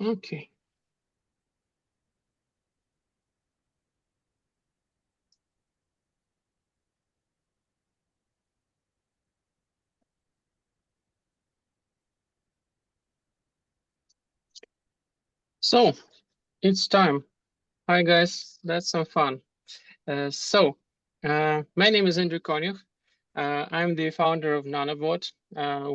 Okay. So it's time. Hi guys, that's some fun. My name is Andrew Konюх. I'm the founder of Nanobot.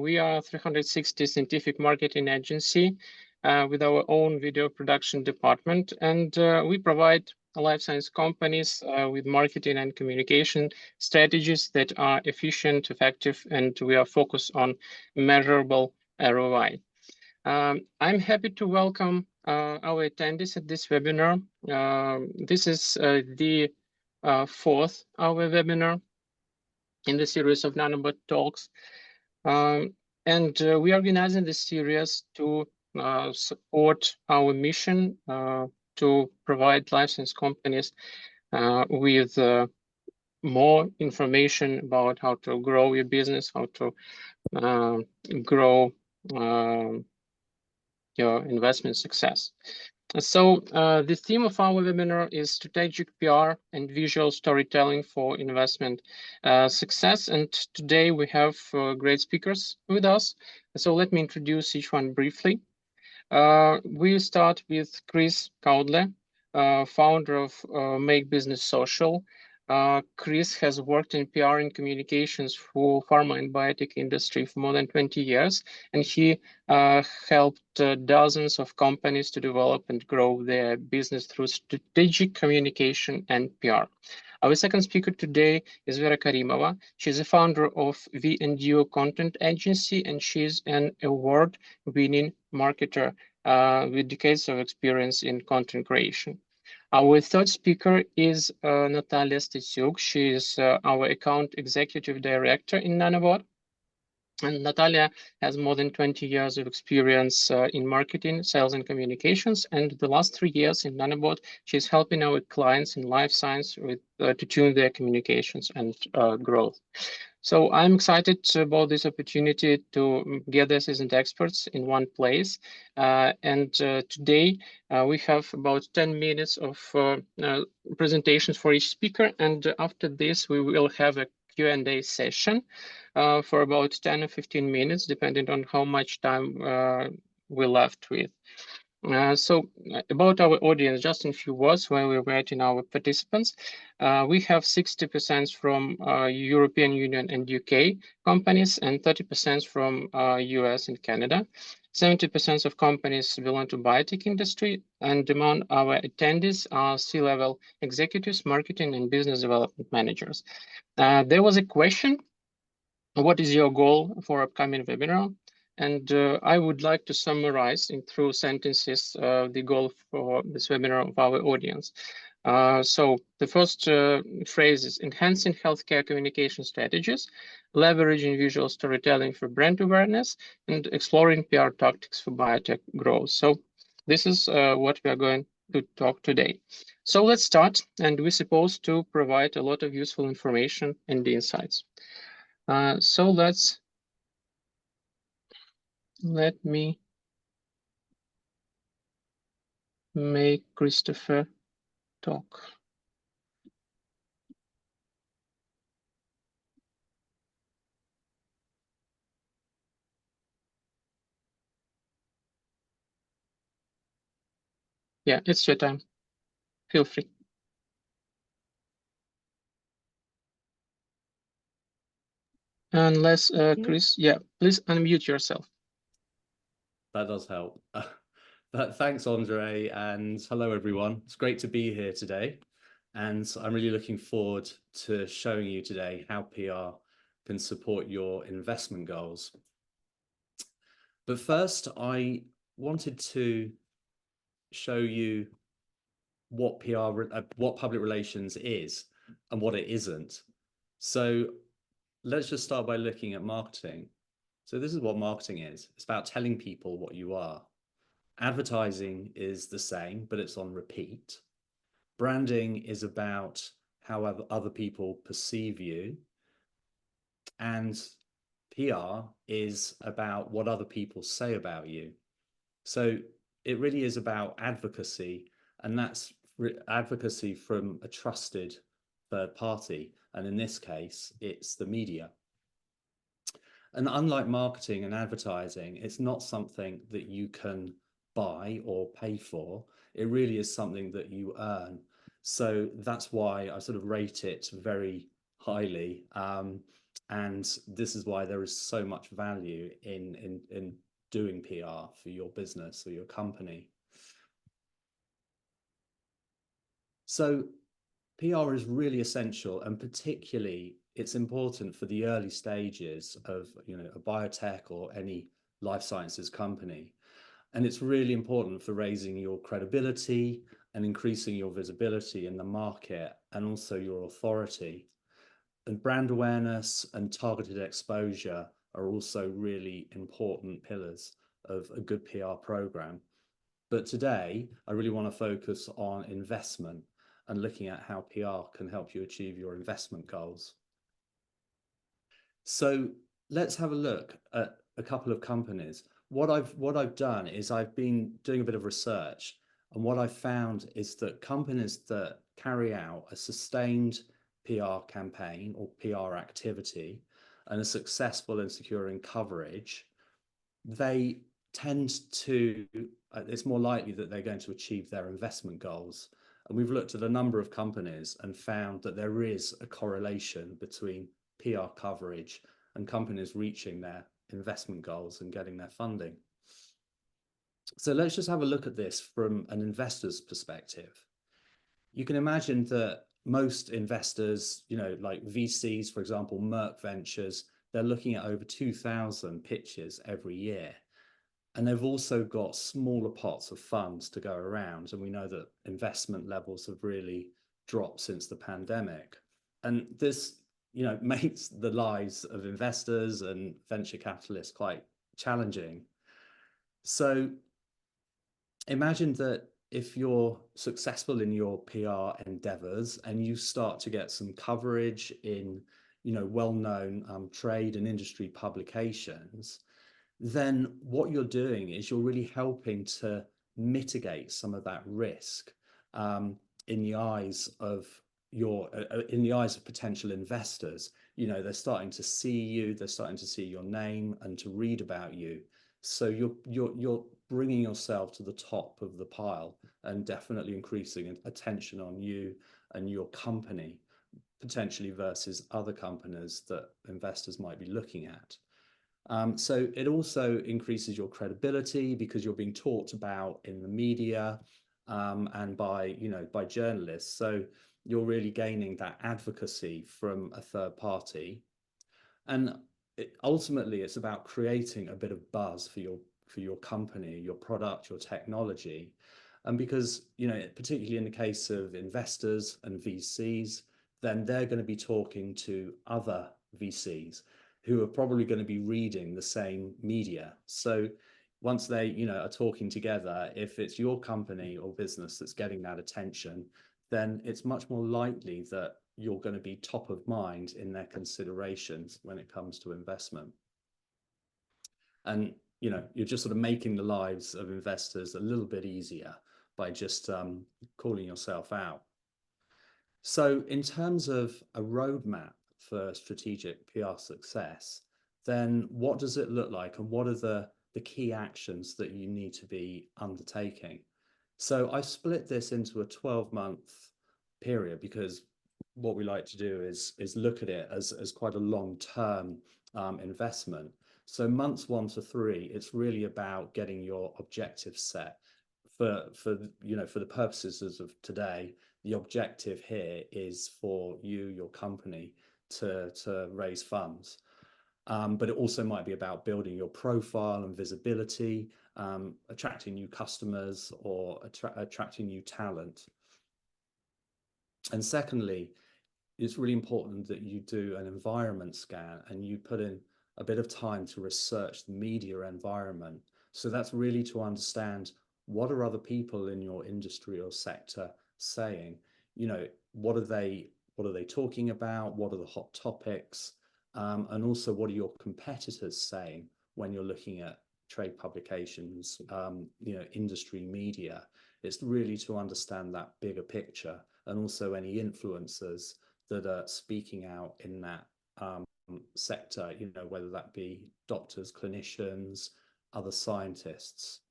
We are a 360 scientific marketing agency with our own video production department, and we provide life science companies with marketing and communication strategies that are efficient, effective, and we are focused on measurable ROI. I'm happy to welcome our attendees at this webinar. This is the fourth our webinar in the series of Nanobot Talks. We are organizing this series to support our mission to provide life science companies with more information about how to grow your business, how to grow your investment success. So the theme of our webinar is strategic PR and visual storytelling for investment success. And today we have great speakers with us. So let me introduce each one briefly. We'll start with Chris Caudle, founder of Make Business Social. Chris has worked in PR and communications for pharma and biotech industry for more than 20 years, and he helped dozens of companies to develop and grow their business through strategic communication and PR. Our second speaker today is Vera Karimova. She's a founder of V&Duo Content Agency, and she's an award-winning marketer with decades of experience in content creation. Our third speaker is Natalia Stasyuk. She is our account executive director in Nanobot. And Natalia has more than 20 years of experience in marketing, sales, and communications. And the last 3 years in Nanobot, she's helping our clients in life science with to tune their communications and growth. So I'm excited about this opportunity to gather seasoned experts in one place. Today we have about 10 minutes of presentations for each speaker. And after this, we will have a Q&A session for about 10 or 15 minutes, depending on how much time we're left with. About our audience, just in a few words while we're waiting our participants, we have 60% from European Union and UK companies and 30% from US and Canada. 70% of companies belong to biotech industry, and among our attendees are C-level executives, marketing, and business development managers. There was a question, what is your goal for upcoming webinar? And I would like to summarize in 3 sentences the goal for this webinar of our audience. So the first phrase is enhancing healthcare communication strategies, leveraging visual storytelling for brand awareness, and exploring PR tactics for biotech growth. So this is what we are going to talk today. So let's start, and we're supposed to provide a lot of useful information and insights. So let me make Christopher talk. Yeah, it's your time. Feel free. Unless, Chris, yeah, please unmute yourself. That does help. Thanks, Andre, and hello, everyone. It's great to be here today. And I'm really looking forward to showing you today how PR can support your investment goals. But first, I wanted to show you what what public relations is and what it isn't. So let's just start by looking at marketing. So this is what marketing is. It's about telling people what you are. Advertising is the same, but it's on repeat. Branding is about how other people perceive you. And PR is about what other people say about you. So it really is about advocacy, and that's advocacy from a trusted third party. And in this case, it's the media. And unlike marketing and advertising, it's not something that you can buy or pay for. It really is something that you earn. So that's why I sort of rate it very highly. And this is why there is so much value in doing PR for your business or your company. So PR is really essential, and particularly it's important for the early stages of, a biotech or any life sciences company. And it's really important for raising your credibility and increasing your visibility in the market and also your authority. And brand awareness and targeted exposure are also really important pillars of a good PR program. But today, I really want to focus on investment and looking at how PR can help you achieve your investment goals. So let's have a look at a couple of companies. What I've done is I've been doing a bit of research, and what I've found is that companies that carry out a sustained PR campaign or PR activity and are successful in securing coverage, they tend to, it's more likely that they're going to achieve their investment goals. And we've looked at a number of companies and found that there is a correlation between PR coverage and companies reaching their investment goals and getting their funding. So let's just have a look at this from an investor's perspective. You can imagine that most investors, like VCs, for example, Merck Ventures, they're looking at over 2,000 pitches every year. And they've also got smaller pots of funds to go around. And we know that investment levels have really dropped since the pandemic. And this, makes the lives of investors and venture capitalists quite challenging. So imagine that if you're successful in your PR endeavors and you start to get some coverage in, well-known trade and industry publications, then what you're doing is you're really helping to mitigate some of that risk in the eyes of potential investors. They're starting to see you, they're starting to see your name and to read about you. So you're bringing yourself to the top of the pile and definitely increasing attention on you and your company, potentially versus other companies that investors might be looking at. So it also increases your credibility because you're being talked about in the media and by journalists. So you're really gaining that advocacy from a third party. And ultimately, it's about creating a bit of buzz for your company, your product, your technology. And because, particularly in the case of investors and VCs, then they're going to be talking to other VCs who are probably going to be reading the same media. So once they, are talking together, if it's your company or business that's getting that attention, then it's much more likely that you're going to be top of mind in their considerations when it comes to investment. And, you're just sort of making the lives of investors a little bit easier by just calling yourself out. So in terms of a roadmap for strategic PR success, then what does it look like and what are the key actions that you need to be undertaking? So I split this into a 12-month period because what we like to do is look at it as quite a long-term investment. So months 1 to 3, it's really about getting your objectives set. For the purposes of today, the objective here is for you, your company, to raise funds. But it also might be about building your profile and visibility, attracting new customers or attracting new talent. And secondly, it's really important that you do an environment scan and you put in a bit of time to research the media environment. So that's really to understand what are other people in your industry or sector saying, what are they talking about? What are the hot topics? And also what are your competitors saying when you're looking at trade publications, industry media. It's really to understand that bigger picture, and also any influencers that are speaking out in that sector, whether that be doctors, clinicians, other scientists.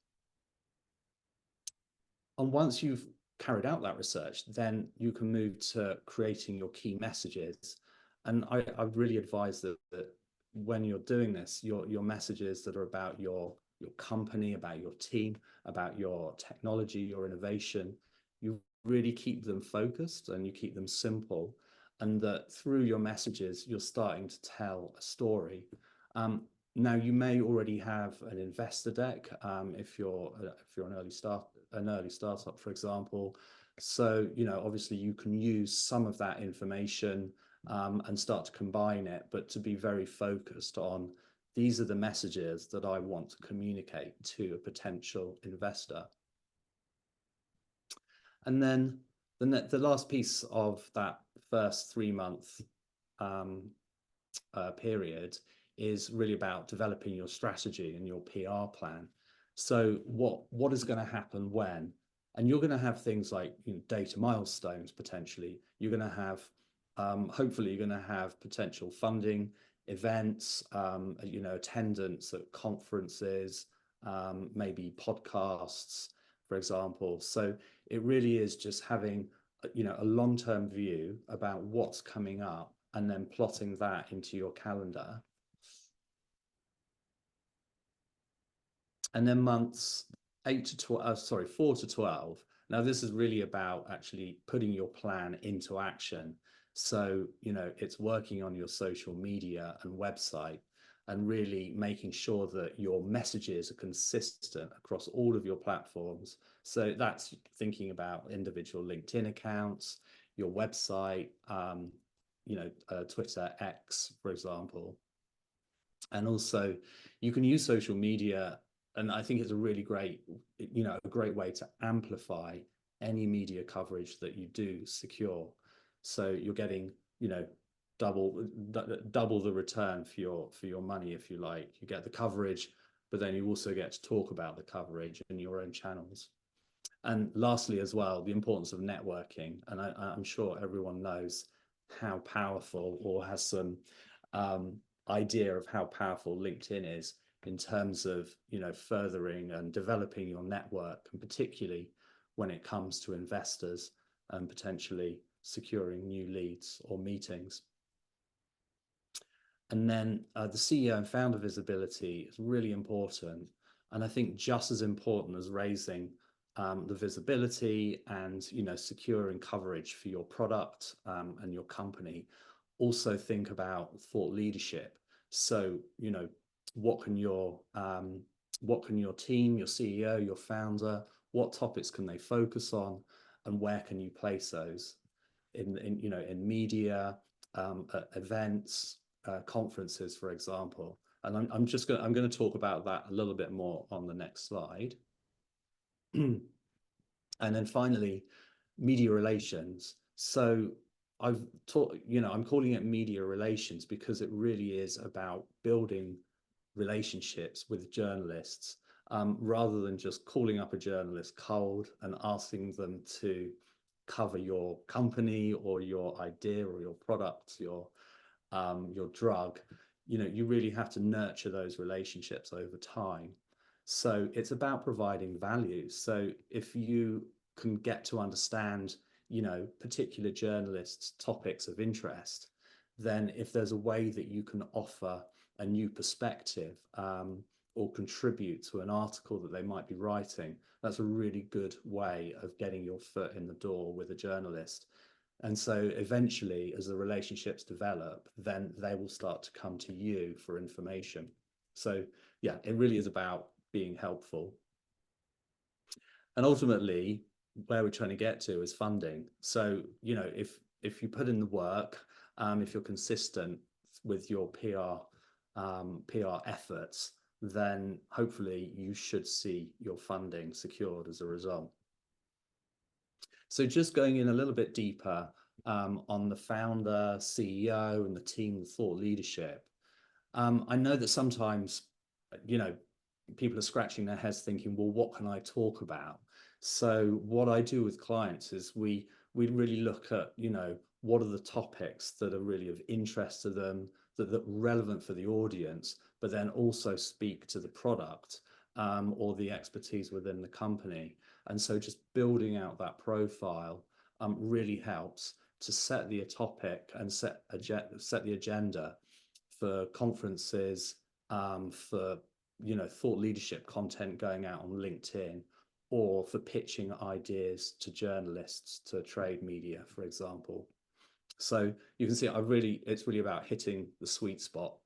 And once you've carried out that research, then you can move to creating your key messages. And I really advise that when you're doing this, your messages that are about your company, about your team, about your technology, your innovation, you really keep them focused and you keep them simple, and that through your messages, you're starting to tell a story. Now, you may already have an investor deck if you're an early startup, for example. So, obviously you can use some of that information and start to combine it, but to be very focused on, these are the messages that I want to communicate to a potential investor. And then the last piece of that first 3-month period is really about developing your strategy and your PR plan. So what is going to happen when? And you're going to have things like data milestones potentially. You're going to have hopefully you're going to have potential funding, events, attendance at conferences, maybe podcasts, for example. So it really is just having a long-term view about what's coming up, and then plotting that into your calendar. And then months 4 to 12. Now, this is really about actually putting your plan into action. So, it's working on your social media and website, and really making sure that your messages are consistent across all of your platforms. So that's thinking about individual LinkedIn accounts, your website, Twitter, X, for example. And also you can use social media, and I think it's a really great, a great way to amplify any media coverage that you do secure. So you're getting, double the return for your money, if you like. You get the coverage, but then you also get to talk about the coverage in your own channels. And lastly, as well, the importance of networking. And I'm sure everyone knows how powerful, or has some idea of how powerful LinkedIn is in terms of furthering and developing your network, and particularly when it comes to investors and potentially securing new leads or meetings. And then the CEO and founder visibility is really important, and I think just as important as raising the visibility and securing coverage for your product and your company. Also think about thought leadership. So what can your team, your CEO, your founder, what topics can they focus on, and where can you place those in media, events, conferences, for example. And I'm going to talk about that a little bit more on the next slide. And then finally, media relations. So I'm calling it media relations because it really is about building relationships with journalists, rather than just calling up a journalist cold and asking them to cover your company or your idea or your product, your drug. You really have to nurture those relationships over time. So it's about providing value. So if you can get to understand, particular journalists' topics of interest, then if there's a way that you can offer a new perspective or contribute to an article that they might be writing, that's a really good way of getting your foot in the door with a journalist. And so eventually, as the relationships develop, then they will start to come to you for information. So yeah, it really is about being helpful. And ultimately, where we're trying to get to is funding. So, if you put in the work, if you're consistent with your PR efforts, then hopefully you should see your funding secured as a result. So just going in a little bit deeper on the founder, CEO, and the team, the thought leadership. I know that sometimes, people are scratching their heads thinking, well, what can I talk about? So what I do with clients is we really look at, what are the topics that are really of interest to them, that are relevant for the audience, but then also speak to the product or the expertise within the company. And so just building out that profile really helps to set the topic and set the agenda for conferences, for thought leadership content going out on LinkedIn, or for pitching ideas to journalists, to trade media, for example. So you can see it's really about hitting the sweet spot.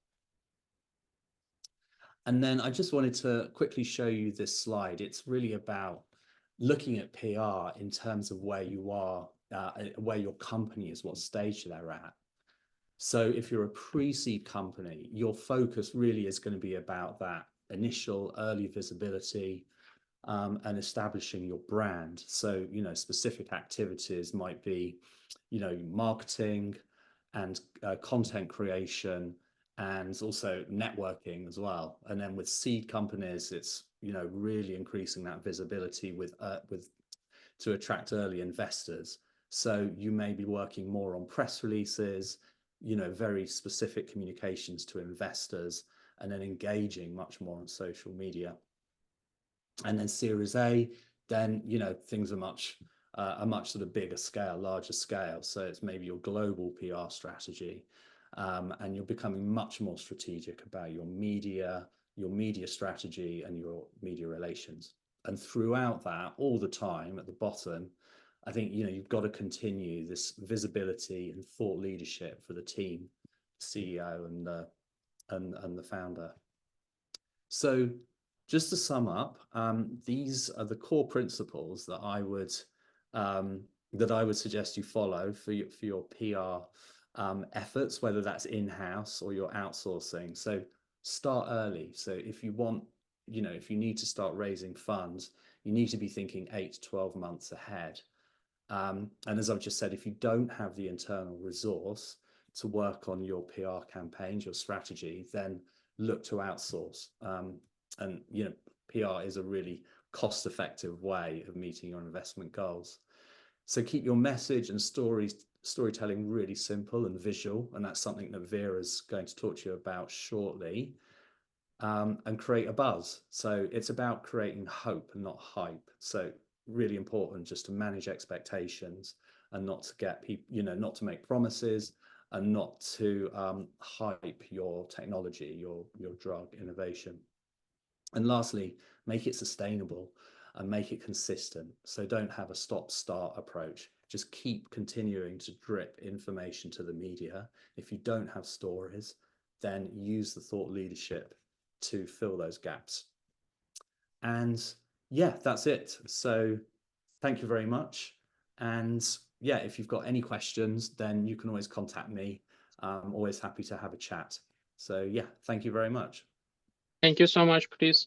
And then I just wanted to quickly show you this slide. It's really about looking at PR in terms of where you are, where your company is, what stage they're at. So if you're a pre-seed company, your focus really is going to be about that initial early visibility and establishing your brand. So, specific activities might be, marketing and content creation, and also networking as well. And then with seed companies, it's, really increasing that visibility with to attract early investors. So you may be working more on press releases, very specific communications to investors, and then engaging much more on social media. And then Series A, then, things are much sort of bigger scale, larger scale. So it's maybe your global PR strategy, and you're becoming much more strategic about your media strategy and your media relations. And throughout that, all the time at the bottom, I think, you've got to continue this visibility and thought leadership for the team, CEO and the founder. So just to sum up, these are the core principles that I would suggest you follow for your PR efforts, whether that's in-house or you're outsourcing. So start early. So if you want, if you need to start raising funds, you need to be thinking 8 to 12 months ahead. And as I've just said, if you don't have the internal resource to work on your PR campaigns, your strategy, then look to outsource. And PR is a really cost-effective way of meeting your investment goals. So keep your message and storytelling really simple and visual, and that's something that Vera's going to talk to you about shortly. And create a buzz. So it's about creating hope and not hype. So really important just to manage expectations and not to get people, not to make promises, and not to hype your technology, your drug innovation. And lastly, make it sustainable and make it consistent. So don't have a stop-start approach. Just keep continuing to drip information to the media. If you don't have stories, then use the thought leadership to fill those gaps. And yeah, that's it. So thank you very much. And yeah, if you've got any questions, then you can always contact me. I'm always happy to have a chat. So yeah, thank you very much. Thank you so much, Chris.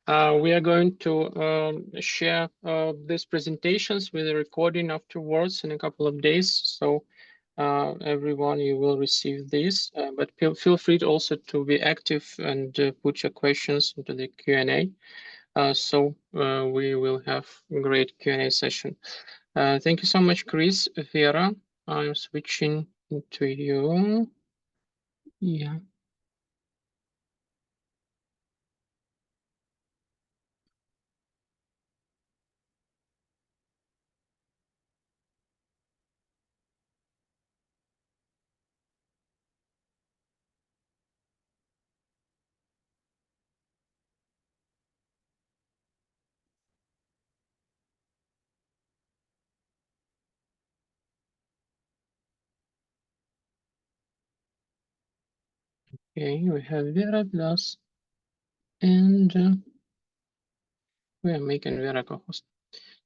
We are going to share these presentations with a recording afterwards in a couple of days. So everyone, you will receive this, but feel free to also to be active and put your questions into the Q&A. So we will have a great Q&A session. Thank you so much, Chris. Vera, I'm switching to you. Yeah. Okay, we have Vera Plus, and we are making Vera co-host.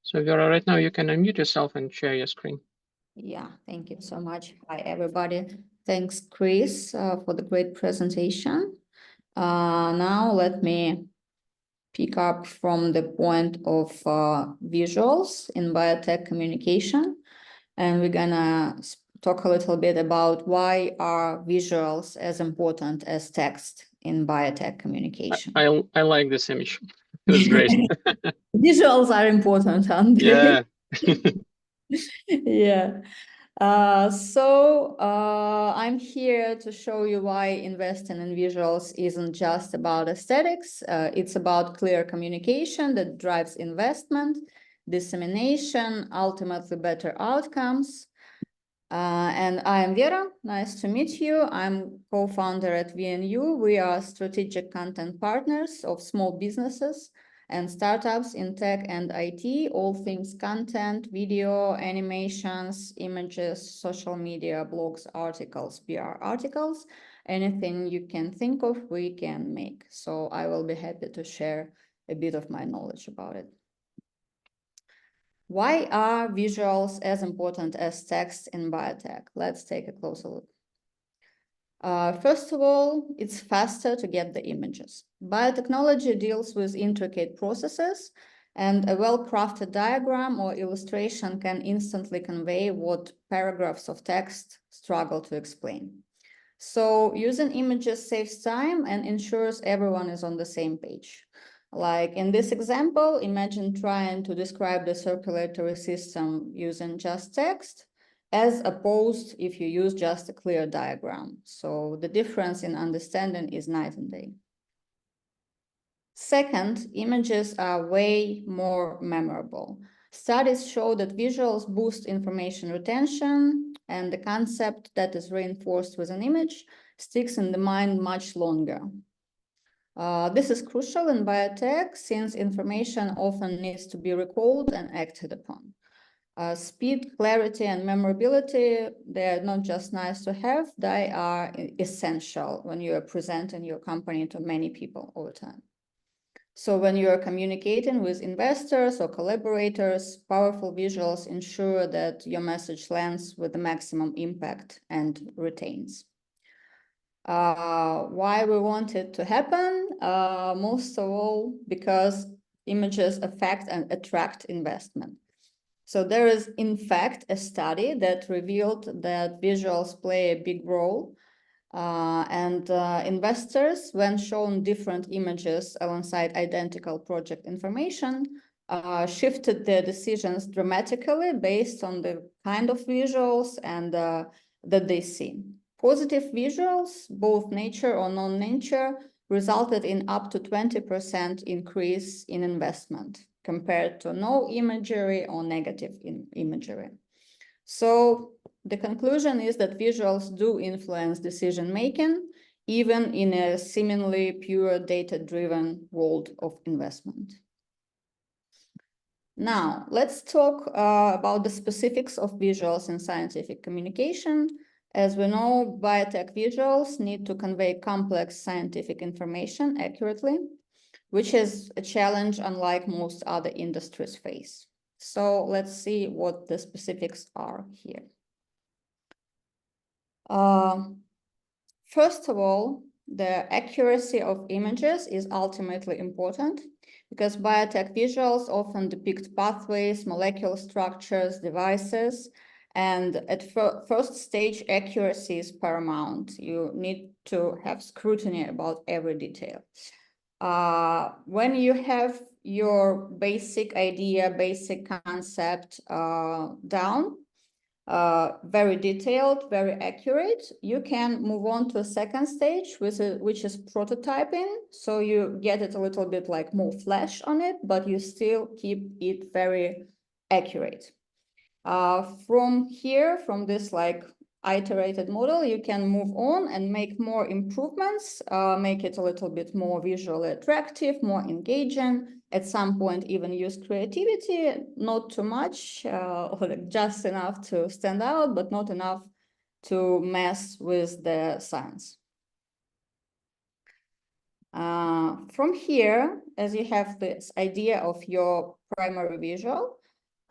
So Vera, right now you can unmute yourself and share your screen. Yeah, thank you so much. Hi, everybody. Thanks, Chris, for the great presentation. Now let me pick up from the point of visuals in biotech communication. And we're gonna talk a little bit about why are visuals as important as text in biotech communication. I like this image. That's great. Visuals are important, aren't they? Yeah. Yeah. I'm here to show you why investing in visuals isn't just about aesthetics. It's about clear communication that drives investment, dissemination, ultimately better outcomes. And I am Vera. Nice to meet you. I'm co-founder at VNU. We are strategic content partners of small businesses and startups in tech and IT, all things content, video, animations, images, social media, blogs, articles, PR articles, anything you can think of, we can make. So I will be happy to share a bit of my knowledge about it. Why are visuals as important as text in biotech? Let's take a closer look. First of all, it's faster to get the images. Biotechnology deals with intricate processes, and a well-crafted diagram or illustration can instantly convey what paragraphs of text struggle to explain. So using images saves time and ensures everyone is on the same page. Like in this example, imagine trying to describe the circulatory system using just text, as opposed if you use just a clear diagram. So the difference in understanding is night and day. Second, images are way more memorable. Studies show that visuals boost information retention, and the concept that is reinforced with an image sticks in the mind much longer. This is crucial in biotech since information often needs to be recalled and acted upon. Speed, clarity, and memorability, they're not just nice to have, they are essential when you are presenting your company to many people all the time. So when you are communicating with investors or collaborators, powerful visuals ensure that your message lands with the maximum impact and retains. Why we want it to happen? Most of all, because images affect and attract investment. So there is, in fact, a study that revealed that visuals play a big role, and investors, when shown different images alongside identical project information, shifted their decisions dramatically based on the kind of visuals and that they see. Positive visuals, both nature or non-nature, resulted in up to 20% increase in investment compared to no imagery or negative imagery. So the conclusion is that visuals do influence decision-making, even in a seemingly pure data-driven world of investment. Now, let's talk about the specifics of visuals in scientific communication. As we know, biotech visuals need to convey complex scientific information accurately, which is a challenge unlike most other industries face. So let's see what the specifics are here. First of all, the accuracy of images is ultimately important because biotech visuals often depict pathways, molecular structures, devices, and at first stage, accuracy is paramount. You need to have scrutiny about every detail. When you have your basic idea, basic concept down, very detailed, very accurate, you can move on to a second stage, which is prototyping. So you get it a little bit like more flesh on it, but you still keep it very accurate. From here, from this like iterated model, you can move on and make more improvements, make it a little bit more visually attractive, more engaging, at some point even use creativity, not too much, or just enough to stand out, but not enough to mess with the science. From here, as you have this idea of your primary visual,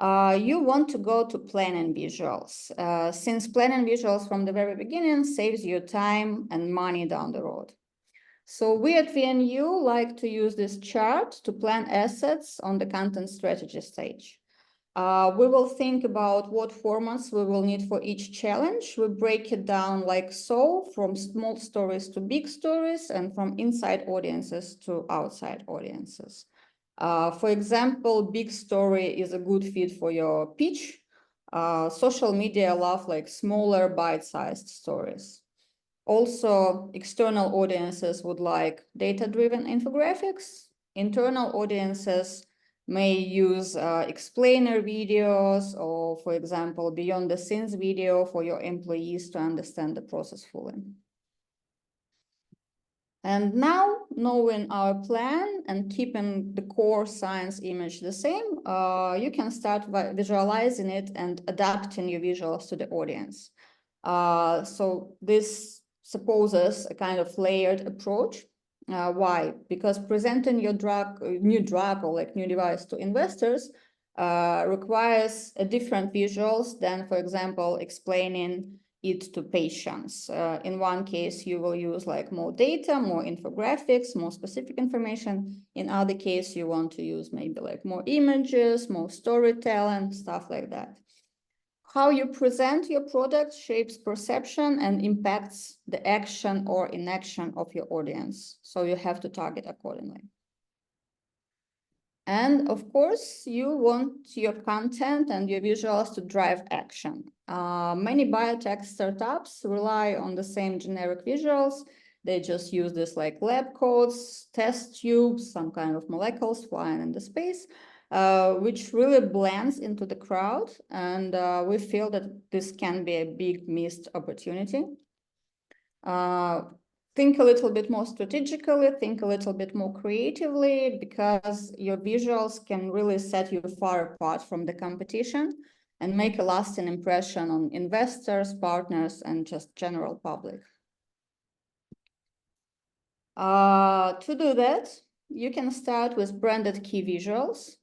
you want to go to planning visuals, since planning visuals from the very beginning saves you time and money down the road. So we at VNU like to use this chart to plan assets on the content strategy stage. We will think about what formats we will need for each challenge. We break it down like so, from small stories to big stories, and from inside audiences to outside audiences. For example, big story is a good fit for your pitch. Social media love like smaller bite-sized stories. Also, external audiences would like data-driven infographics. Internal audiences may use explainer videos or, for example, behind the scenes video for your employees to understand the process fully. And now, knowing our plan and keeping the core science image the same, you can start visualizing it and adapting your visuals to the audience. So this supposes a kind of layered approach. Why? Because presenting your new drug or like new device to investors requires a different visuals than, for example, explaining it to patients. In one case, you will use like more data, more infographics, more specific information. In other case, you want to use maybe like more images, more storytelling, stuff like that. How you present your product shapes perception and impacts the action or inaction of your audience. So you have to target accordingly. And of course, you want your content and your visuals to drive action. Many biotech startups rely on the same generic visuals. They just use this like lab coats, test tubes, some kind of molecules flying in the space, which really blends into the crowd. And we feel that this can be a big missed opportunity. Think a little bit more strategically, think a little bit more creatively, because your visuals can really set you far apart from the competition and make a lasting impression on investors, partners, and just general public. To do that, you can start with branded key visuals.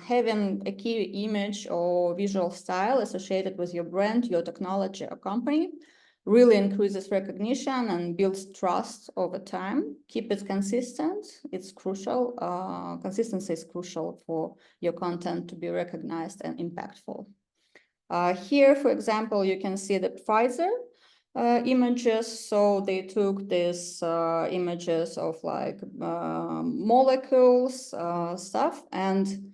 Having a key image or visual style associated with your brand, your technology, or company really increases recognition and builds trust over time. Keep it consistent. It's crucial. Consistency is crucial for your content to be recognized and impactful. Here, for example, you can see the Pfizer images. So they took these images of like molecules, stuff, and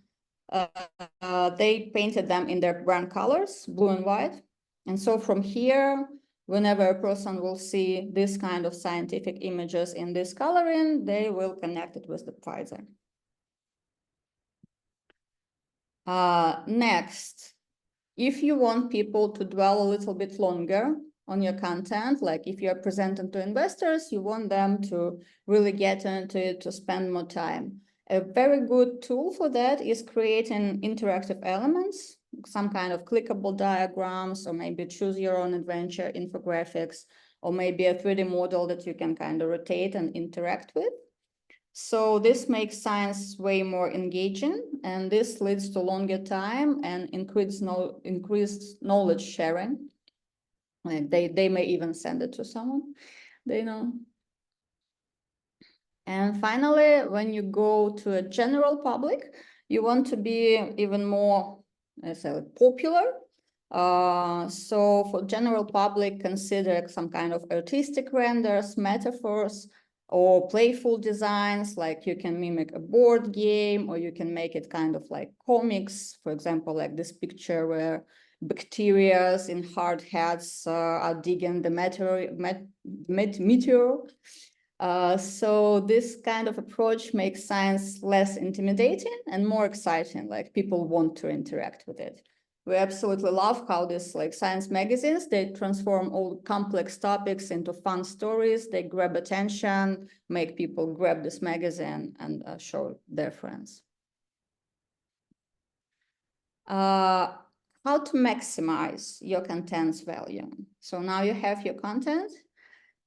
they painted them in their brand colors, blue and white. And so from here, whenever a person will see this kind of scientific images in this coloring, they will connect it with the Pfizer. Next, if you want people to dwell a little bit longer on your content, like if you're presenting to investors, you want them to really get into it, to spend more time. A very good tool for that is creating interactive elements, some kind of clickable diagrams, or maybe choose your own adventure infographics, or maybe a 3D model that you can kind of rotate and interact with. So this makes science way more engaging, and this leads to longer time and increased knowledge sharing. Like they may even send it to someone they know. And finally, when you go to a general public, you want to be even more, let's say, popular. So for general public, consider some kind of artistic renders, metaphors, or playful designs, like you can mimic a board game, or you can make it kind of like comics. For example, like this picture where bacteria in hard hats are digging the meteor. So this kind of approach makes science less intimidating and more exciting, like people want to interact with it. We absolutely love how this, like science magazines, they transform all complex topics into fun stories. They grab attention, make people grab this magazine and show their friends. How to maximize your content's value. So now you have your content.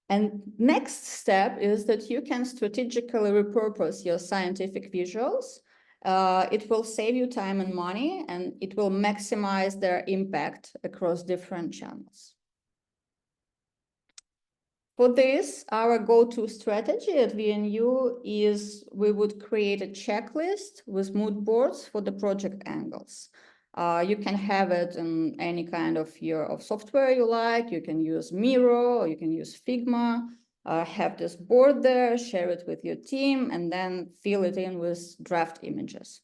And next step is that you can strategically repurpose your scientific visuals. It will save you time and money, and it will maximize their impact across different channels. For this, our go-to strategy at VNU is we would create a checklist with mood boards for the project angles. You can have it in any kind of software you like. You can use Miro or you can use Figma. Have this board there, share it with your team, and then fill it in with draft images.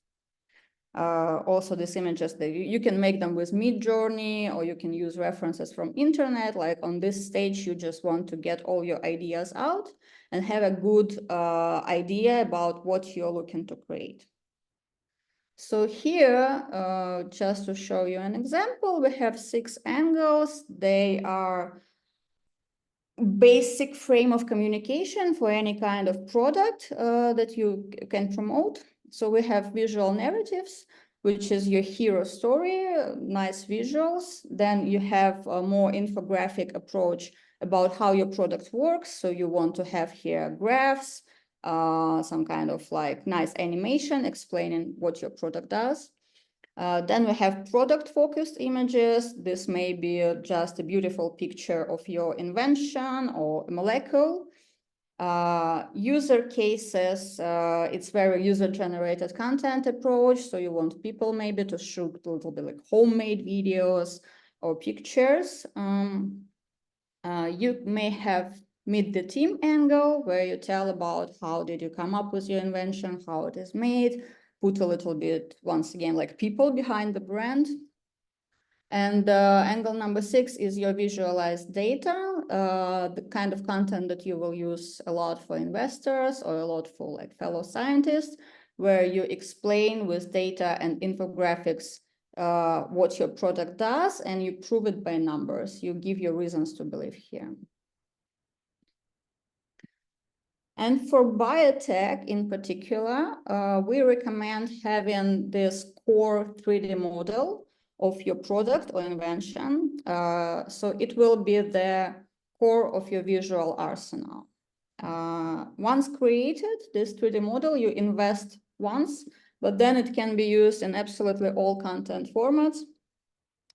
Also, these images, you can make them with Midjourney, or you can use references from internet. Like on this stage, you just want to get all your ideas out and have a good idea about what you're looking to create. So here, just to show you an example, we have 6 angles. They are basic frame of communication for any kind of product that you can promote. So we have visual narratives, which is your hero story, nice visuals. Then you have a more infographic approach about how your product works. So you want to have here graphs, some kind of like nice animation explaining what your product does. Then we have product-focused images. This may be just a beautiful picture of your invention or a molecule. User cases, it's very user-generated content approach. So you want people maybe to shoot a little bit like homemade videos or pictures. You may have meet the team angle, where you tell about how did you come up with your invention, how it is made, put a little bit, once again, like people behind the brand. And angle number 6 is your visualized data, the kind of content that you will use a lot for investors or a lot for like fellow scientists, where you explain with data and infographics what your product does, and you prove it by numbers. You give your reasons to believe here. And for biotech in particular, we recommend having this core 3D model of your product or invention. So it will be the core of your visual arsenal. Once created, this 3D model, you invest once, but then it can be used in absolutely all content formats.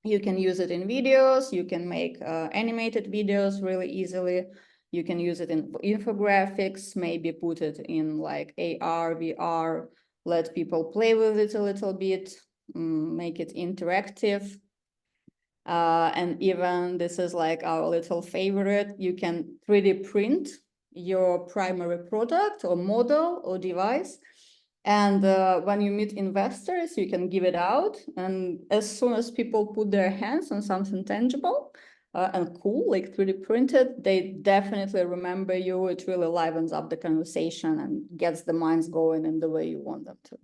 You can use it in videos, you can make animated videos really easily. You can use it in infographics, maybe put it in like AR, VR, let people play with it a little bit, make it interactive. And even this is like our little favorite, you can 3D print your primary product or model or device. And when you meet investors, you can give it out. And as soon as people put their hands on something tangible and cool, like 3D printed, they definitely remember you. It really livens up the conversation and gets the minds going in the way you want them to.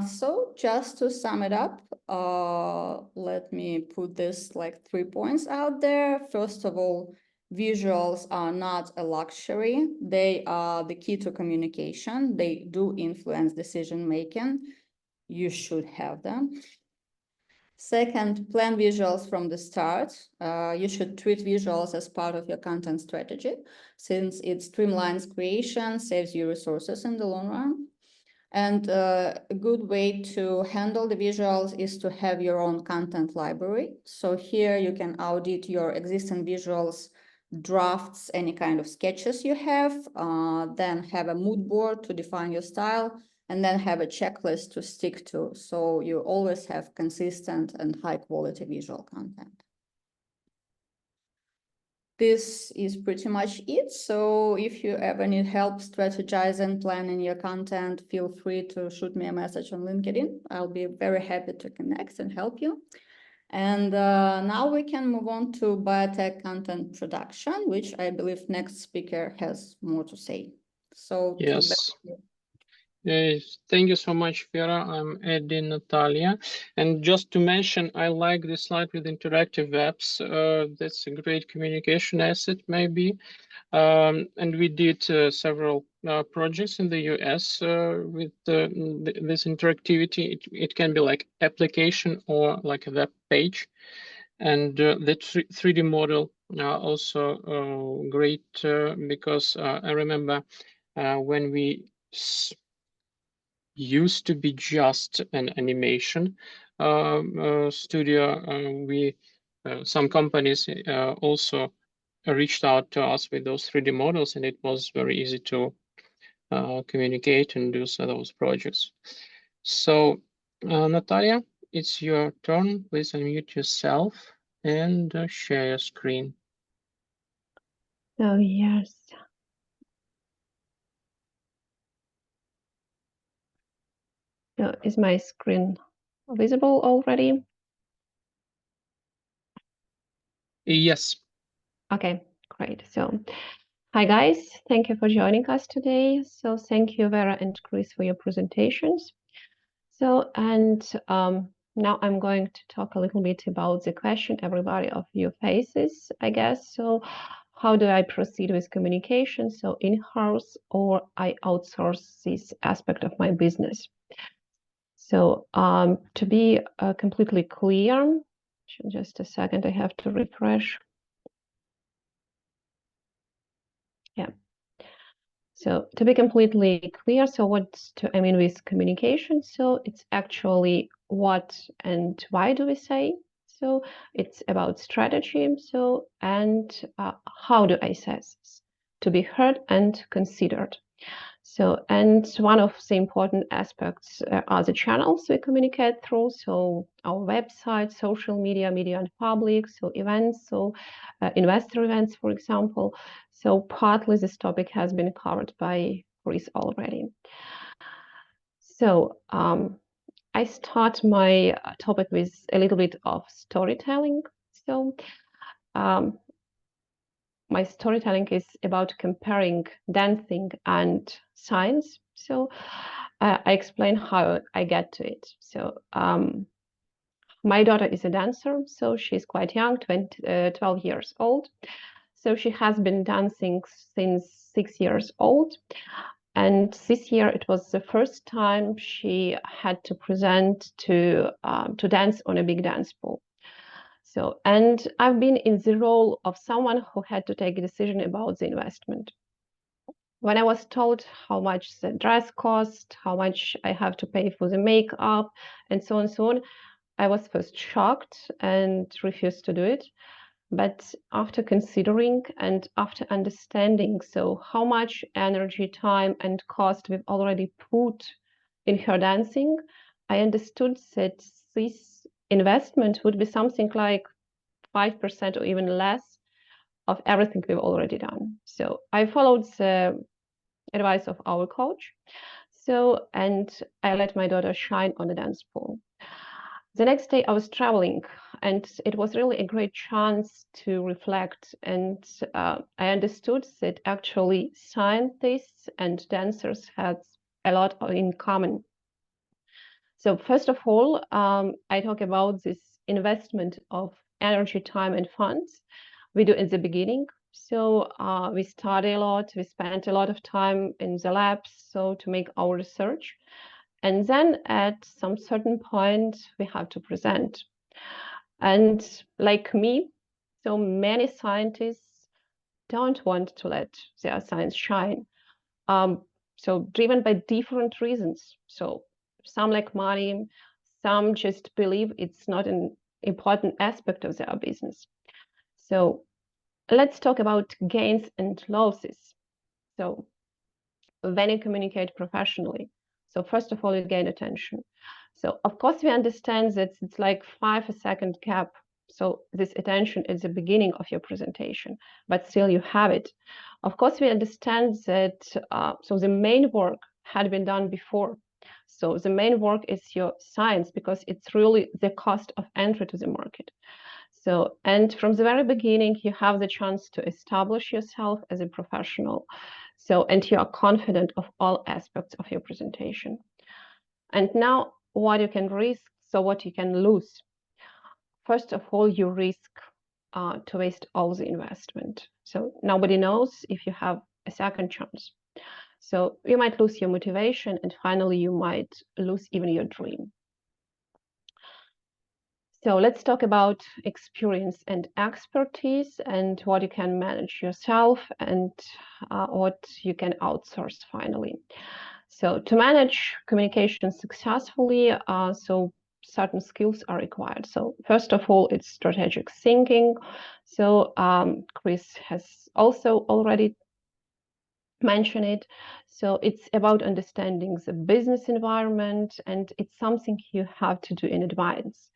So just to sum it up, let me put this like 3 points out there. First of all, visuals are not a luxury. They are the key to communication. They do influence decision-making. You should have them. Second, plan visuals from the start. You should treat visuals as part of your content strategy, since it streamlines creation, saves you resources in the long run. And a good way to handle the visuals is to have your own content library. So here you can audit your existing visuals, drafts, any kind of sketches you have, then have a mood board to define your style, and then have a checklist to stick to. So you always have consistent and high quality visual content. This is pretty much it. So if you ever need help strategizing, planning your content, feel free to shoot me a message on LinkedIn. I'll be very happy to connect and help you. And now we can move on to biotech content production, which I believe next speaker has more to say. So yes. Thank you so much, Vera. I'm Eddie Natalia. And just to mention, I like this slide with interactive webs. That's a great communication asset, maybe. And we did several projects in the US with this interactivity. It can be like application or like a web page. And the 3D model also great because I remember when we used to be just an animation studio. Some companies also reached out to us with those 3D models, and it was very easy to communicate and do those projects. So, Natalia, it's your turn. Please unmute yourself and share your screen. Oh, yes. So is my screen visible already? Yes. Okay, great. So, hi guys, thank you for joining us today. So thank you, Vera and Chris, for your presentations. So, and now I'm going to talk a little bit about the question everybody of you faces, I guess. So how do I proceed with communication? So in-house or I outsource this aspect of my business? So to be completely clear, just a second, I have to refresh. Yeah. So to be completely clear, so I mean with communication, so it's actually what and why do we say? So it's about strategy. So and how do I say this? To be heard and considered. So, and one of the important aspects are the channels we communicate through. So our website, social media, media and public, so events, so investor events, for example. So partly this topic has been covered by Chris already. So I start my topic with a little bit of storytelling. So my storytelling is about comparing dancing and science. So I explain how I get to it. So my daughter is a dancer, so she's quite young, 12 years old. So she has been dancing since 6 years old. And this year it was the first time she had to present to dance on a big dance pool. So, and I've been in the role of someone who had to take a decision about the investment. When I was told how much the dress cost, how much I have to pay for the makeup, and so on, I was first shocked and refused to do it. But after considering and after understanding, so how much energy, time, and cost we've already put in her dancing, I understood that this investment would be something like 5% or even less of everything we've already done. So I followed the advice of our coach. So, and I let my daughter shine on the dance pool. The next day I was traveling and it was really a great chance to reflect. And I understood that actually scientists and dancers had a lot in common. So first of all, I talk about this investment of energy, time, and funds we do in the beginning. So we study a lot, we spend a lot of time in the labs, so to make our research. And then at some certain point, we have to present. And like me, so many scientists don't want to let their science shine. So driven by different reasons. So some like money, some just believe it's not an important aspect of their business. So let's talk about gains and losses. So when you communicate professionally, so first of all, you gain attention. So of course we understand that it's like 5-second gap. So this attention is the beginning of your presentation, but still you have it. Of course we understand that so the main work had been done before. So the main work is your science because it's really the cost of entry to the market. So, and from the very beginning, you have the chance to establish yourself as a professional. So, and you are confident of all aspects of your presentation. And now what you can risk, so what you can lose. First of all, you risk to waste all the investment. So nobody knows if you have a second chance. So you might lose your motivation and finally you might lose even your dream. So let's talk about experience and expertise and what you can manage yourself and what you can outsource finally. So to manage communication successfully, so certain skills are required. So first of all, it's strategic thinking. So Chris has also already mention it. So it's about understanding the business environment, and it's something you have to do in advance.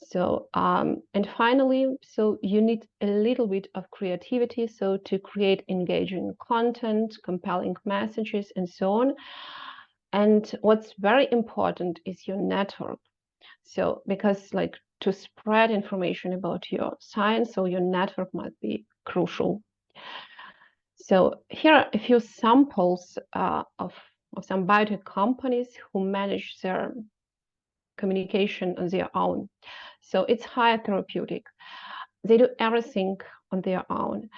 So and finally, so you need a little bit of creativity, so to create engaging content, compelling messages, and so on. And what's very important is your network. So because like to spread information about your science, so your network might be crucial. So here are a few samples of some biotech companies who manage their communication on their own. So it's high therapeutic. They do everything on their own.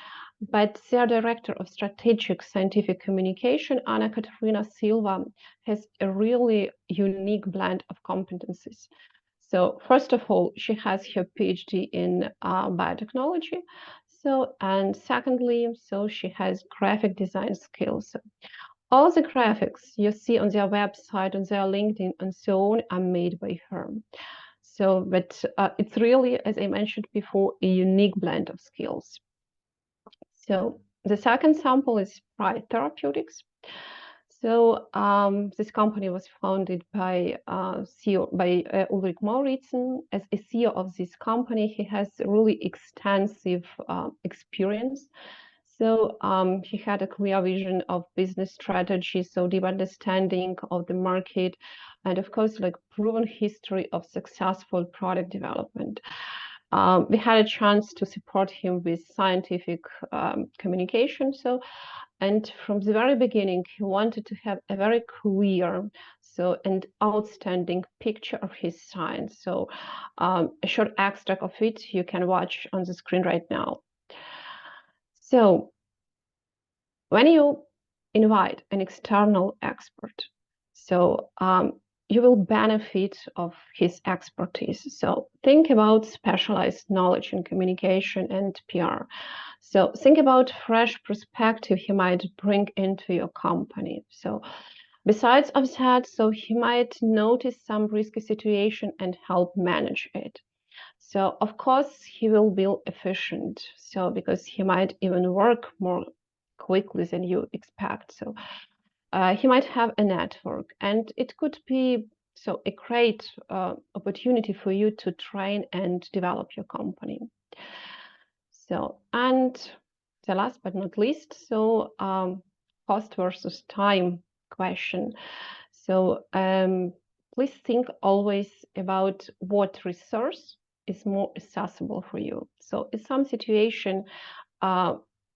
But their director of strategic scientific communication, Ana Catarina Silva, has a really unique blend of competencies. So first of all, she has her PhD in biotechnology. So, and secondly, so she has graphic design skills. All the graphics you see on their website, on their LinkedIn, and so on are made by her. So, but it's really, as I mentioned before, a unique blend of skills. So the second sample is Pride Therapeutics. So this company was founded by CEO by Ulrich Mauritzen. As a CEO of this company, he has really extensive experience. So he had a clear vision of business strategy, so deep understanding of the market, and of course, like proven history of successful product development. We had a chance to support him with scientific communication. So, and from the very beginning, he wanted to have a very clear, so and outstanding picture of his science. So, a short extract of it you can watch on the screen right now. So, when you invite an external expert, so you will benefit of his expertise. So think about specialized knowledge in communication and PR. So think about fresh perspective he might bring into your company. So besides of that, so he might notice some risky situation and help manage it. So of course he will be efficient. So because he might even work more quickly than you expect. So he might have a network, and it could be so a great opportunity for you to train and develop your company. So, and the last but not least, so cost versus time question. So please think always about what resource is more accessible for you. So in some situation,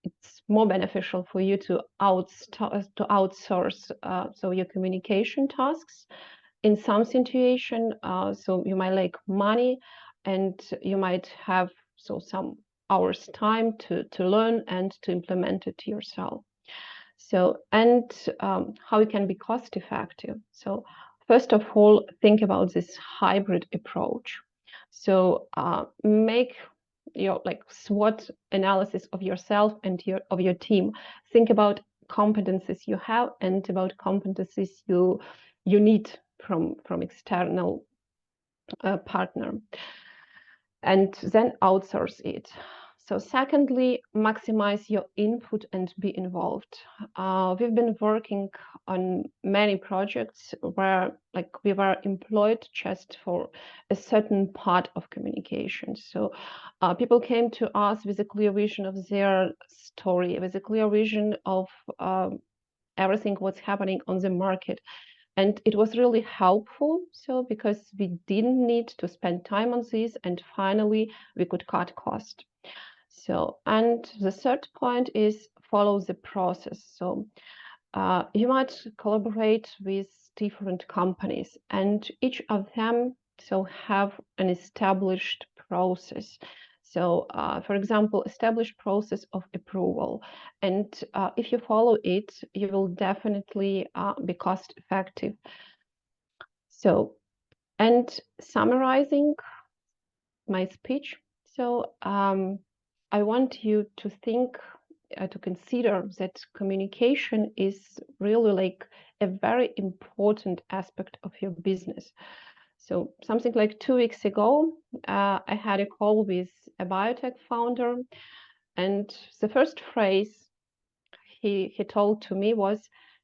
it's more beneficial for you to outsource so your communication tasks. In some situation, so you might like money, and you might have so some hours time to learn and to implement it yourself. So, and how it can be cost effective. So first of all, think about this hybrid approach. So make your like SWOT analysis of yourself and of your team. Think about competencies you have and about competencies you need from external partner, and then outsource it. So secondly, maximize your input and be involved. We've been working on many projects where like we were employed just for a certain part of communication. So people came to us with a clear vision of their story, with a clear vision of everything what's happening on the market. And it was really helpful, so because we didn't need to spend time on this, and finally we could cut cost. So, and the third point is follow the process. So you might collaborate with different companies, and each of them so have an established process. So, for example, established process of approval. And if you follow it, you will definitely be cost effective. So, and summarizing my speech. So, I want you to think, to consider that communication is really like a very important aspect of your business. So something like 2 weeks ago, I had a call with a biotech founder, and the first phrase he told to me was,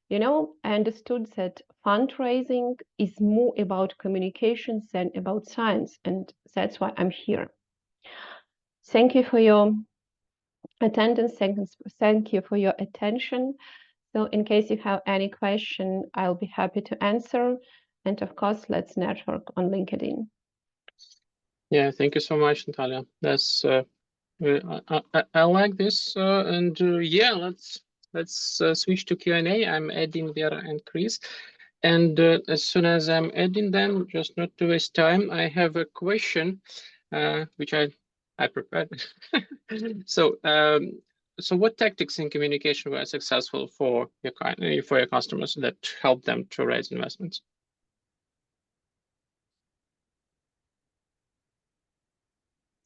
you know, I understood that fundraising is more about communications than about science, and that's why I'm here. Thank you for your attendance. Thank you for your attention. So in case you have any question, I'll be happy to answer. And of course, let's network on LinkedIn. Yeah, thank you so much, Natalia. That's I like this, and yeah, let's switch to Q&A. I'm adding Vera and Chris, and as soon as I'm adding them, just not to waste time, I have a question, which I prepared. So so what tactics in communication were successful for your customers that help them to raise investments?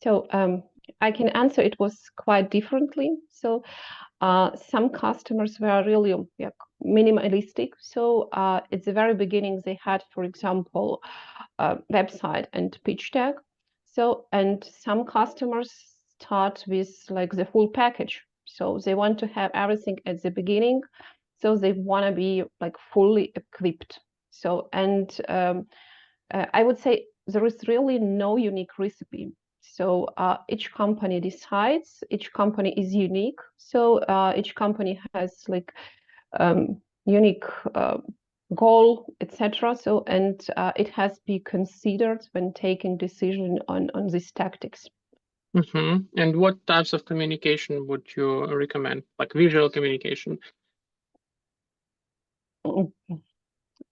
So I can answer it was quite differently. So some customers were really minimalistic. So at the very beginning, they had, for example, a website and pitch deck. So, and some customers start with like the full package. So they want to have everything at the beginning. So they want to be like fully equipped. So, and I would say there is really no unique recipe. So each company decides, each company is unique. So each company has like unique goal, etc. So, and it has to be considered when taking decision on these tactics. And what types of communication would you recommend, like visual communication?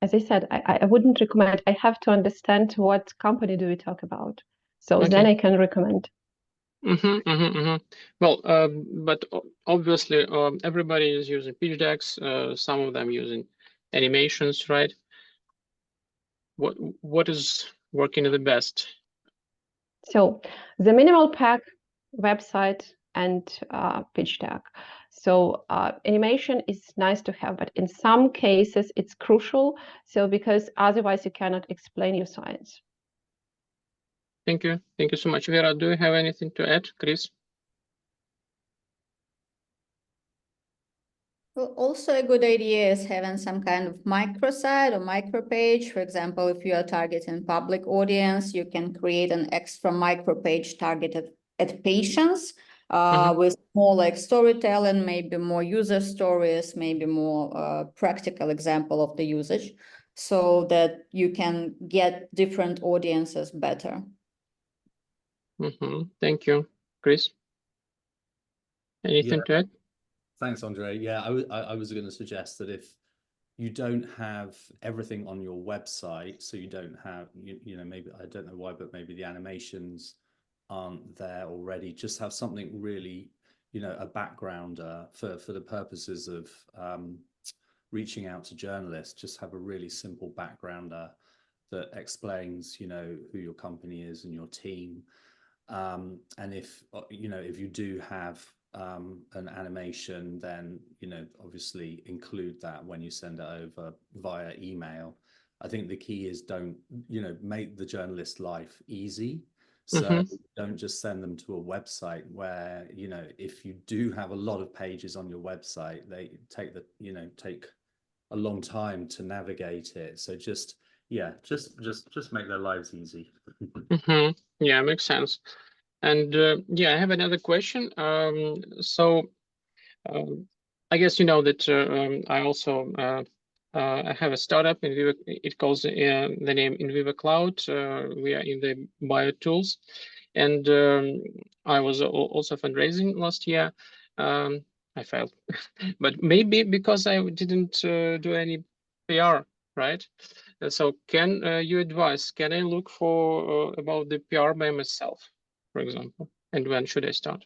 As I said, I wouldn't recommend. I have to understand what company do we talk about. So Okay. then I can recommend. Well, but obviously everybody is using pitch decks. Some of them using animations, right? What is working the best? So the minimal pack website and pitch deck. So animation is nice to have, but in some cases it's crucial. So because otherwise you cannot explain your science. Thank you so much. Vera, do you have anything to add, Chris? Well, also a good idea is having some kind of microsite or micro page. For example, if you are targeting public audience, you can create an extra micro page targeted at patients with more like storytelling, maybe more user stories, maybe more practical example of the usage, so that you can get different audiences better. Thank you, Chris. Anything to add? Thanks, Andre. Yeah, I was going to suggest that if you don't have everything on your website, so you don't have, you know, maybe, I don't know why, but maybe the animations aren't there already, just have something really, you know, a backgrounder for the purposes of reaching out to journalists. Just have a really simple backgrounder that explains, you know, who your company is and your team. And if, you know, if you do have an animation, then, you know, obviously include that when you send it over via email. I think the key is don't, you know, make the journalist life easy. So don't just send them to a website where, you know, if you do have a lot of pages on your website, they take a long time to navigate it. So just, yeah, just make their lives easy. Yeah, makes sense. And yeah, I have another question. I guess you know that I also I have a startup in Viva. It calls the name in Viva Cloud. We are in the BioTools, and I was also fundraising last year. I failed, but maybe because I didn't do any PR, right? So can you advise? Can I look for about the PR by myself, for example? And when should I start?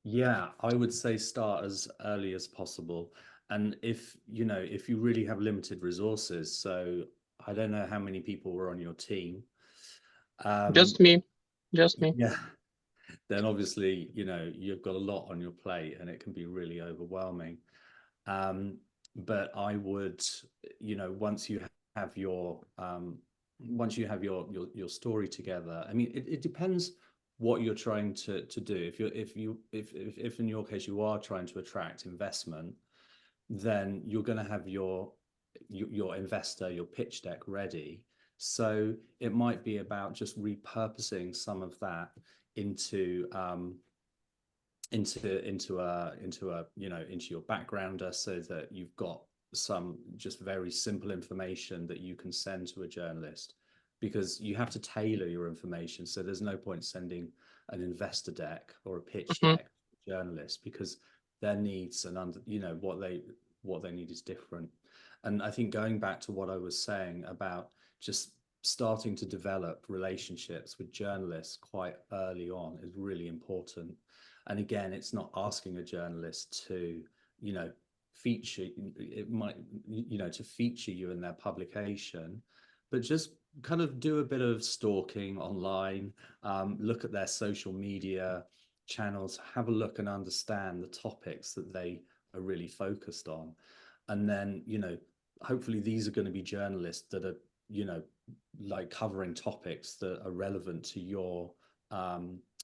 Yeah, I would say start as early as possible. And if, you know, if you really have limited resources, so I don't know how many people were on your team. Just me. Yeah, then obviously, you know, you've got a lot on your plate and it can be really overwhelming. But I would, you know, once you have your story together, I mean, it depends what you're trying to do. If in your case you are trying to attract investment, then you're going to have your investor, your pitch deck ready. So it might be about just repurposing some of that into your backgrounder, so that you've got some just very simple information that you can send to a journalist, because you have to tailor your information. So there's no point sending an investor deck or a pitch deck to a journalist, because their needs and what they need is different. And I think going back to what I was saying about just starting to develop relationships with journalists quite early on is really important. And again, it's not asking a journalist to, feature, it might, to feature you in their publication, but just kind of do a bit of stalking online, look at their social media channels, have a look and understand the topics that they are really focused on. And then, hopefully these are going to be journalists that are, like covering topics that are relevant to your,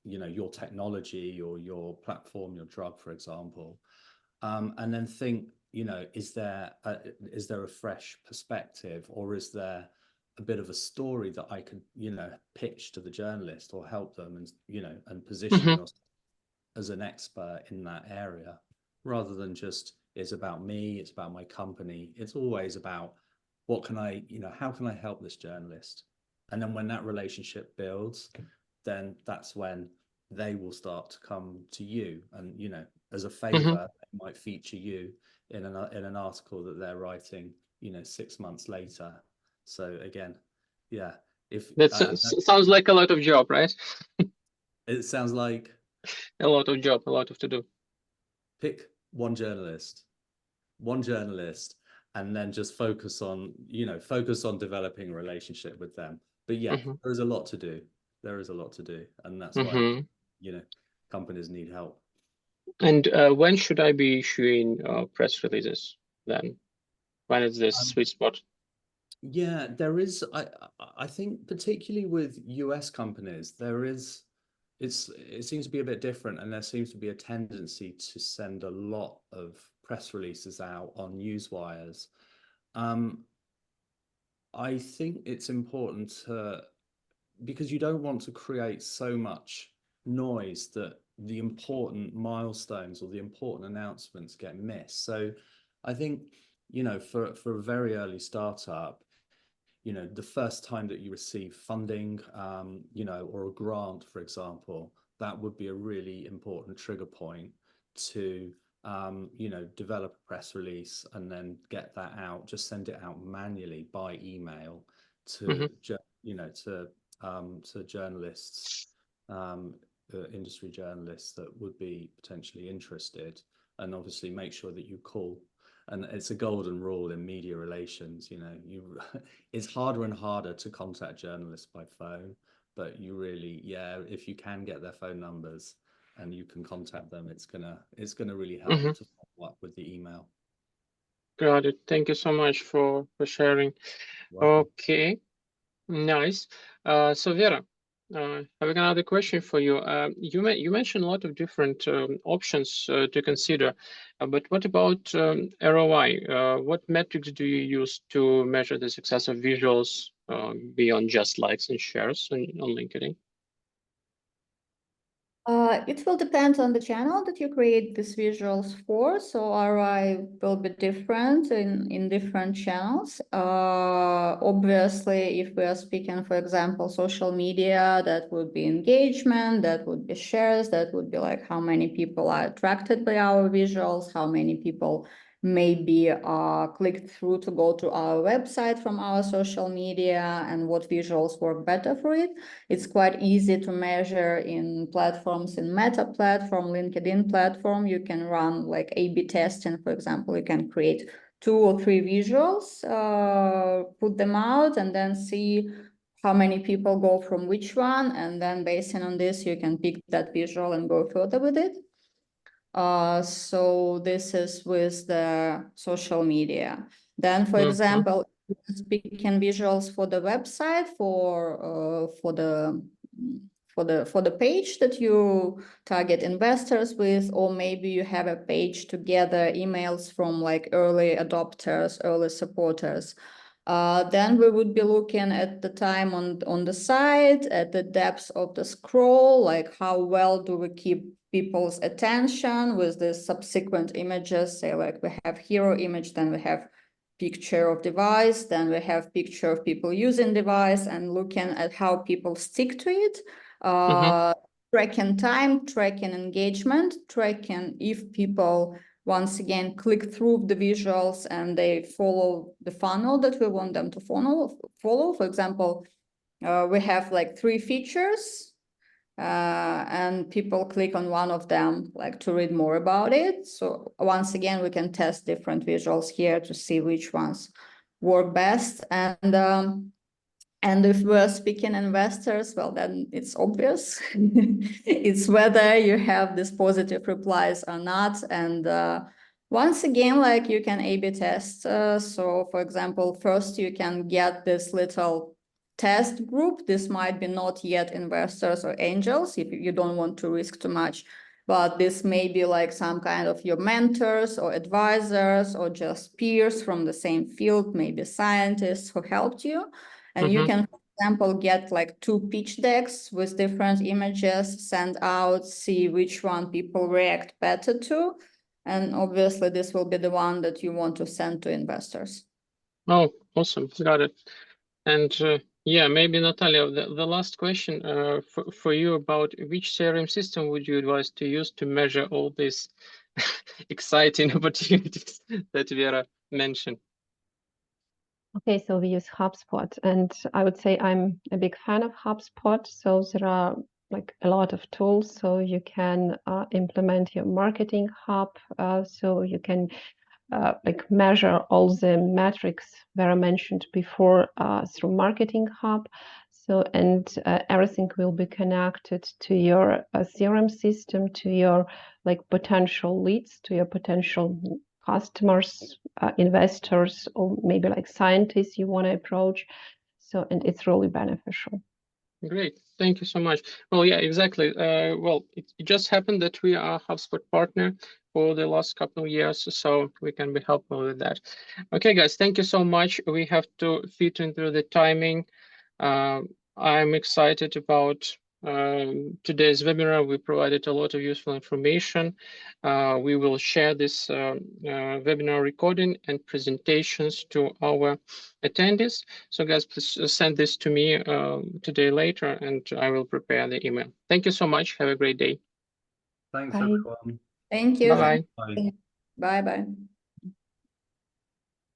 your technology or your platform, your drug, for example. And then think, is there a fresh perspective, or is there a bit of a story that I could, pitch to the journalist or help them, and, and position yourself as an expert in that area, rather than just, it's about me, it's about my company. It's always about, what can I, how can I help this journalist? And then when that relationship builds, then that's when they will start to come to you, and, as a favor, they might feature you in an article that they're writing, 6 months later. So again, yeah, if That sounds like a lot of job, right? it sounds like a lot of job, a lot of to do. Pick one journalist, and then just focus on developing a relationship with them. But yeah, there is a lot to do. And that's why, companies need help. And when should I be issuing press releases then? When is this sweet spot? Yeah, there is. I think particularly with US companies, it seems to be a bit different, and there seems to be a tendency to send a lot of press releases out on newswires. I think it's important because you don't want to create so much noise that the important milestones or the important announcements get missed. So I think, for a very early startup, the first time that you receive funding, or a grant, for example, that would be a really important trigger point to, develop a press release and then get that out. Just send it out manually by email to, to journalists, industry journalists that would be potentially interested, and obviously make sure that you call. And it's a golden rule in media relations, it's harder and harder to contact journalists by phone, but you really, if you can get their phone numbers and you can contact them, it's gonna really help to follow up with the email. Got it. Thank you so much for sharing. Okay, nice. So Vera, having another question for you. You mentioned a lot of different options to consider, but what about ROI? What metrics do you use to measure the success of visuals beyond just likes and shares on LinkedIn? It will depend on the channel that you create these visuals for. So ROI will be different in different channels. Obviously, if we are speaking, for example, social media, that would be engagement, that would be shares, that would be like how many people are attracted by our visuals, how many people maybe clicked through to go to our website from our social media, and what visuals work better for it. It's quite easy to measure in platforms, in Meta platform, LinkedIn platform. You can run like A/B testing, for example. You can create 2 or 3 visuals, put them out, and then see how many people go from which one. And then based on this, you can pick that visual and go further with it. So this is with the social media. Then, for example, speaking visuals for the website, for for the page that you target investors with, or maybe you have a page to gather emails from like early adopters, early supporters. Then we would be looking at the time on the site, at the depth of the scroll, like how well do we keep people's attention with the subsequent images. Say like we have hero image, then we have picture of device, then we have picture of people using device, and looking at how people stick to it. Tracking time, tracking engagement, tracking if people once again click through the visuals and they follow the funnel that we want them to follow. For example, we have like 3 features, and people click on one of them like to read more about it. So once again, we can test different visuals here to see which ones work best. And if we're speaking investors, well, then it's obvious. It's whether you have these positive replies or not. And once again, like you can A/B test. So for example, first you can get this little test group. This might be not yet investors or angels if you don't want to risk too much. But this may be like some kind of your mentors or advisors or just peers from the same field, maybe scientists who helped you. And you can, for example, get like 2 pitch decks with different images, send out, see which one people react better to. And obviously this will be the one that you want to send to investors. Oh, awesome. Got it. And yeah, maybe Natalia, the last question for you about which CRM system would you advise to use to measure all these exciting opportunities that Vera mentioned? Okay, so we use HubSpot, and I would say I'm a big fan of HubSpot. So there are like a lot of tools, so you can implement your marketing hub, so you can like measure all the metrics Vera mentioned before through Marketing Hub. So, and everything will be connected to your CRM system, to your like potential leads, to your potential customers, investors, or maybe like scientists you want to approach. So, and it's really beneficial. Great, thank you so much. Well, yeah, exactly. Well, it just happened that we are HubSpot partner for the last couple of years, so we can be helpful with that. Okay, guys, thank you so much. We have to fit into the timing. I'm excited about today's webinar. We provided a lot of useful information. We will share this webinar recording and presentations to our attendees. So guys, please send this to me today later, and I will prepare the email. Thank you so much. Have a great day. Thanks, Bye. everyone. Thank you. Bye-bye. Bye. Bye-bye.